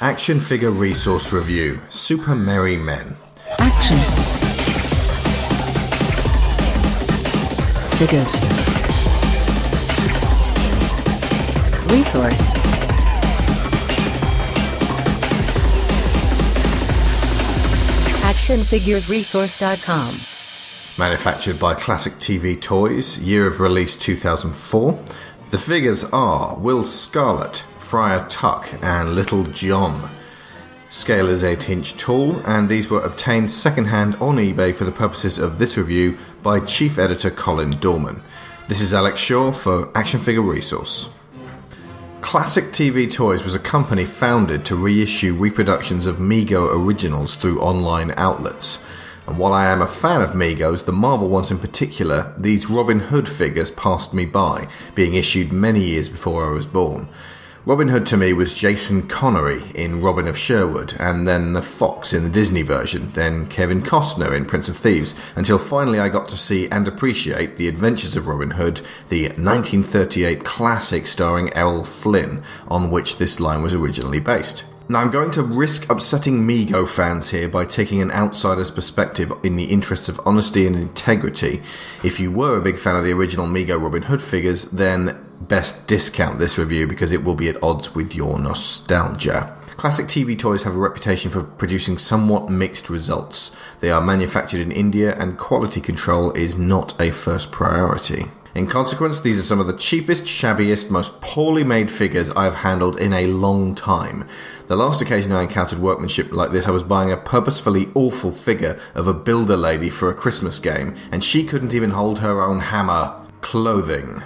Action Figure Resource Review, Super Merry Men. Action Figures Resource actionfiguresresource.com. Manufactured by Classic TV Toys, year of release 2004. The figures are Will Scarlet, Friar Tuck and Little John. Scale is 8-inch tall, and these were obtained second-hand on eBay for the purposes of this review by Chief Editor Colin Dorman. This is Alex Shaw for Action Figure Resource. Classic TV Toys was a company founded to reissue reproductions of Mego originals through online outlets. And while I am a fan of Megos, the Marvel ones in particular, these Robin Hood figures passed me by, being issued many years before I was born. Robin Hood to me was Jason Connery in Robin of Sherwood, and then the Fox in the Disney version, then Kevin Costner in Prince of Thieves, until finally I got to see and appreciate The Adventures of Robin Hood, the 1938 classic starring Errol Flynn, on which this line was originally based. Now I'm going to risk upsetting Mego fans here by taking an outsider's perspective in the interests of honesty and integrity. If you were a big fan of the original Mego Robin Hood figures, then best discount this review because it will be at odds with your nostalgia. Classic TV Toys have a reputation for producing somewhat mixed results. They are manufactured in India and quality control is not a first priority. In consequence, these are some of the cheapest, shabbiest, most poorly made figures I've handled in a long time. The last occasion I encountered workmanship like this, I was buying a purposefully awful figure of a builder lady for a Christmas game, and she couldn't even hold her own hammer. Clothing.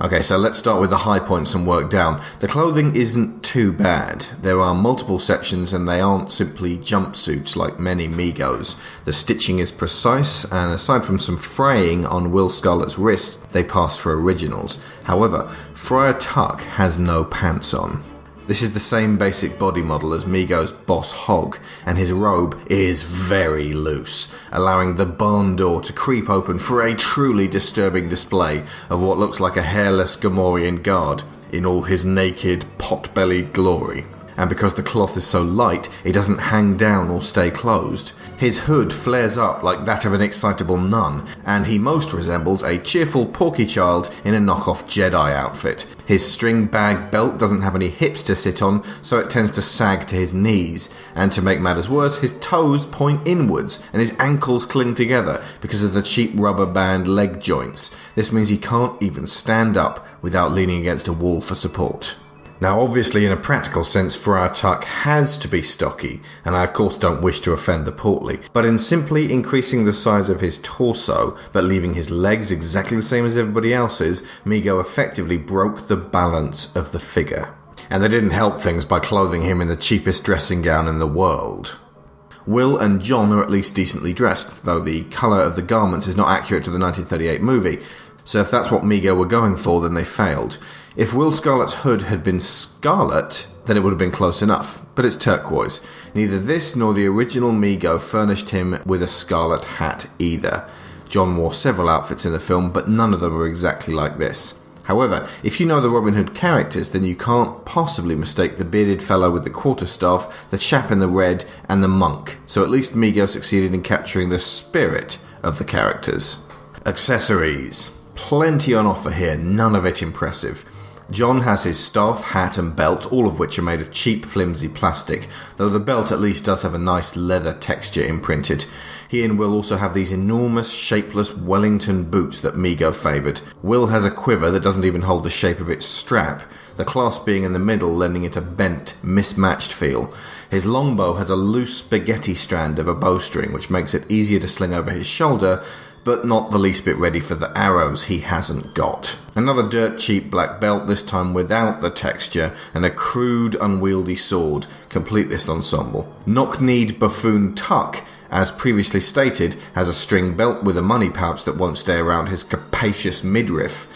Okay, so let's start with the high points and work down. The clothing isn't too bad. There are multiple sections and they aren't simply jumpsuits like many Megos. The stitching is precise, and aside from some fraying on Will Scarlet's wrist, they pass for originals. However, Friar Tuck has no pants on. This is the same basic body model as Mego's Boss Hogg, and his robe is very loose, allowing the barn door to creep open for a truly disturbing display of what looks like a hairless Gamorrean guard in all his naked, pot-bellied glory. And because the cloth is so light, it doesn't hang down or stay closed. His hood flares up like that of an excitable nun, and he most resembles a cheerful Porky child in a knockoff Jedi outfit. His string bag belt doesn't have any hips to sit on, so it tends to sag to his knees, and to make matters worse, his toes point inwards and his ankles cling together because of the cheap rubber band leg joints. This means he can't even stand up without leaning against a wall for support. Now obviously in a practical sense Friar Tuck has to be stocky, and I of course don't wish to offend the portly, but in simply increasing the size of his torso but leaving his legs exactly the same as everybody else's, Mego effectively broke the balance of the figure. And they didn't help things by clothing him in the cheapest dressing gown in the world. Will and John are at least decently dressed, though the colour of the garments is not accurate to the 1938 movie, so if that's what Mego were going for, then they failed. If Will Scarlet's hood had been scarlet, then it would have been close enough, but it's turquoise. Neither this nor the original Mego furnished him with a scarlet hat either. John wore several outfits in the film, but none of them were exactly like this. However, if you know the Robin Hood characters, then you can't possibly mistake the bearded fellow with the quarterstaff, the chap in the red, and the monk, so at least Mego succeeded in capturing the spirit of the characters. Accessories. Plenty on offer here, none of it impressive. John has his staff, hat and belt, all of which are made of cheap, flimsy plastic, though the belt at least does have a nice leather texture imprinted. He and Will also have these enormous, shapeless Wellington boots that Mego favoured. Will has a quiver that doesn't even hold the shape of its strap, the clasp being in the middle lending it a bent, mismatched feel. His longbow has a loose spaghetti strand of a bowstring, which makes it easier to sling over his shoulder, but not the least bit ready for the arrows he hasn't got. Another dirt cheap black belt, this time without the texture, and a crude, unwieldy sword complete this ensemble. Knock-kneed buffoon Tuck, as previously stated, has a string belt with a money pouch that won't stay around his capacious midriff.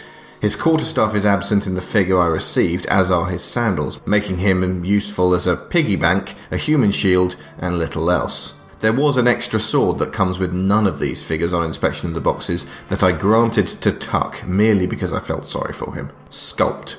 His quarterstaff is absent in the figure I received, as are his sandals, making him useful as a piggy bank, a human shield, and little else. There was an extra sword that comes with none of these figures on inspection in the boxes that I granted to Tuck merely because I felt sorry for him. Sculpt.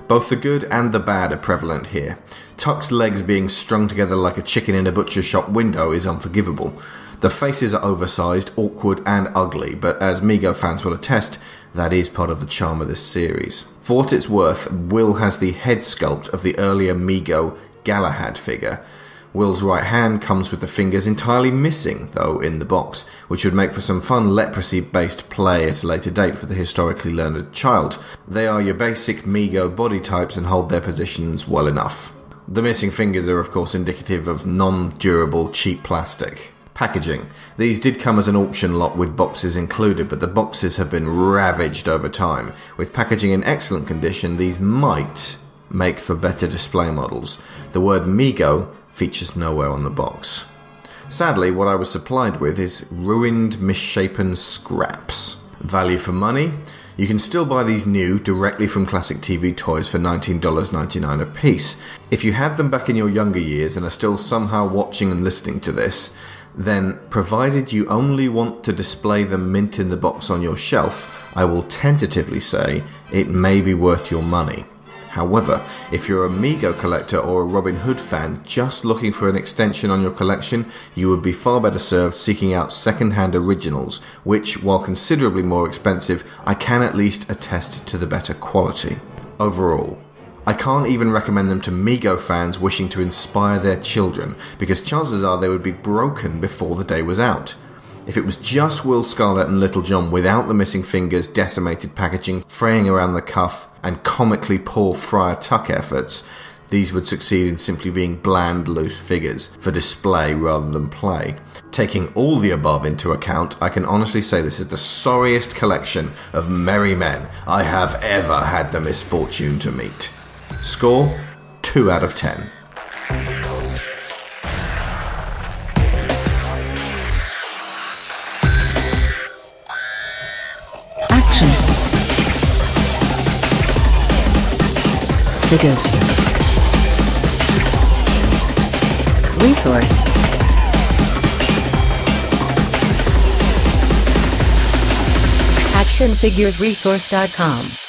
Both the good and the bad are prevalent here. Tuck's legs being strung together like a chicken in a butcher shop window is unforgivable. The faces are oversized, awkward and ugly, but as Mego fans will attest, that is part of the charm of this series. For what it's worth, Will has the head sculpt of the earlier Mego Galahad figure. Will's right hand comes with the fingers entirely missing, though, in the box, which would make for some fun leprosy-based play at a later date for the historically learned child. They are your basic Mego body types and hold their positions well enough. The missing fingers are of course indicative of non-durable cheap plastic. Packaging. These did come as an auction lot with boxes included, but the boxes have been ravaged over time. With packaging in excellent condition, these might make for better display models. The word Mego features nowhere on the box. Sadly, what I was supplied with is ruined, misshapen scraps. Value for money? You can still buy these new directly from Classic TV Toys for $19.99 a piece. If you had them back in your younger years and are still somehow watching and listening to this, then provided you only want to display them mint in the box on your shelf, I will tentatively say it may be worth your money. However, if you're a Mego collector or a Robin Hood fan just looking for an extension on your collection, you would be far better served seeking out second-hand originals, which, while considerably more expensive, I can at least attest to the better quality. Overall, I can't even recommend them to Mego fans wishing to inspire their children, because chances are they would be broken before the day was out. If it was just Will Scarlet and Little John without the missing fingers, decimated packaging, fraying around the cuff, and comically poor Friar Tuck efforts, these would succeed in simply being bland, loose figures for display rather than play. Taking all the above into account, I can honestly say this is the sorriest collection of merry men I have ever had the misfortune to meet. Score: 2 out of 10. Action. Figures. Resource. Actionfiguresresource.com